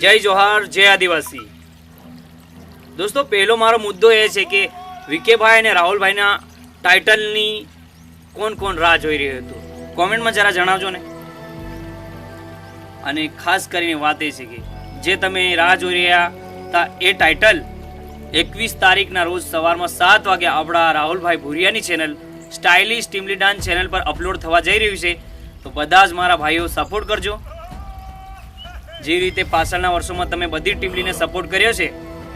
જય જોહાર, જય આદિવાસી। દોસ્તો, પહેલો મારો મુદ્દો એ છે કે વિકેભાઈ અને રાહુલભાઈના ટાઇટલની કોણ કોણ રાહ જોઈ રહ્યું હતું, કોમેન્ટમાં જરા જણાવજો ને। અને ખાસ કરીને વાત એ છે કે જે તમે રાહ જોઈ રહ્યા હતા એ ટાઇટલ 21 તારીખના રોજ સવારમાં 7 વાગે આપણા રાહુલભાઈ ભુરિયાની ચેનલ સ્ટાઇલિશ ટીમલી ડાન્સ ચેનલ પર અપલોડ થવા જઈ રહ્યું છે। તો બધા જ મારા ભાઈઓ સપોર્ટ કરજો। જે રીતે પાછળના વર્ષોમાં તમે બધી ટીમલીને સપોર્ટ કર્યો છે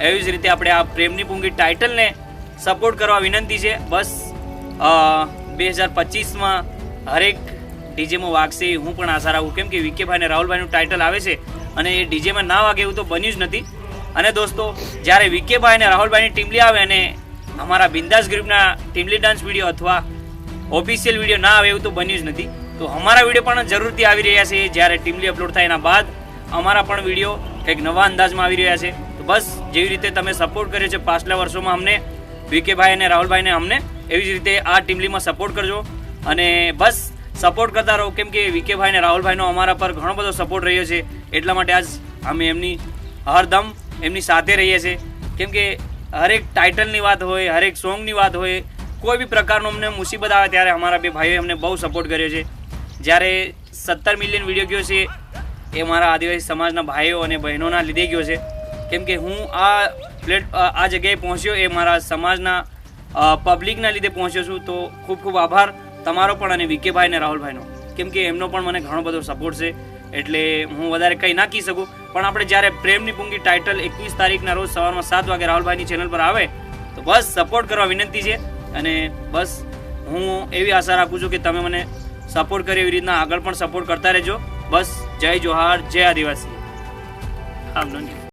એવી જ રીતે આપણે આ પ્રેમની પૂંગી ટાઇટલને સપોર્ટ કરવા વિનંતી છે। બસ 2025માં હરેક ડીજેમાં વાગશે હું પણ આશા રાખું, કેમ કે વિકેભાઈ અને રાહુલભાઈનું ટાઇટલ આવે છે અને એ ડીજેમાં ના વાગે એવું તો બન્યું જ નથી। અને દોસ્તો, જ્યારે વિકેભાઈ અને રાહુલભાઈની ટીમલી આવે અને અમારા બિંદાસ ગ્રુપના ટીમલી ડાન્સ વિડીયો અથવા ઓફિશિયલ વિડીયો ના આવે એવું તો બન્યું જ નથી। તો અમારા વિડીયો પણ જરૂરથી આવી રહ્યા છે। જ્યારે ટીમલી અપલોડ થાય એના બાદ અમારા પણ વિડીયો કંઈક નવા અંદાજમાં આવી રહ્યા છે। તો બસ જેવી રીતે તમે સપોર્ટ કર્યો છે પાછલા વર્ષોમાં અમને, વિકેભાઈ અને રાહુલભાઈને અમને, એવી જ રીતે આ ટીમલીમાં સપોર્ટ કરજો અને બસ સપોર્ટ કરતા રહો, કેમ કે વિકેભાઈ અને રાહુલભાઈનો અમારા પર ઘણો બધો સપોર્ટ રહ્યો છે। એટલા માટે આજ અમે એમની હરદમ એમની સાથે રહીએ છીએ, કેમ કે હરેક ટાઇટલની વાત હોય, હરેક સોંગની વાત હોય, કોઈ બી પ્રકારનો અમને મુસીબત આવે ત્યારે અમારા બે ભાઈઓએ અમને બહુ સપોર્ટ કર્યો છે। જ્યારે 17 મિલિયન વિડીયો ગયો છે એ મારા આદિવાસી સમાજના ભાઈઓ અને બહેનોના લીધે ગયો છે, કેમ કે હું આ જગ્યાએ પહોંચ્યો એ મારા સમાજના પબ્લિકના લીધે પહોંચ્યો છું। તો ખૂબ ખૂબ આભાર તમારો પણ અને વિકેભાઈ અને રાહુલભાઈનો, કેમ કે એમનો પણ મને ઘણો બધો સપોર્ટ છે। એટલે હું વધારે કંઈ ના કહી શકું, પણ આપણે જ્યારે પ્રેમની પૂંગી ટાઇટલ 21 તારીખના રોજ સવારમાં 7 વાગે રાહુલભાઈની ચેનલ પર આવે તો બસ સપોર્ટ કરવા વિનંતી છે। અને બસ હું એવી આશા રાખું છું કે તમે મને સપોર્ટ કરે એવી રીતના આગળ પણ સપોર્ટ કરતા રહેજો। બસ જય જોહાર, જય આદિવાસી।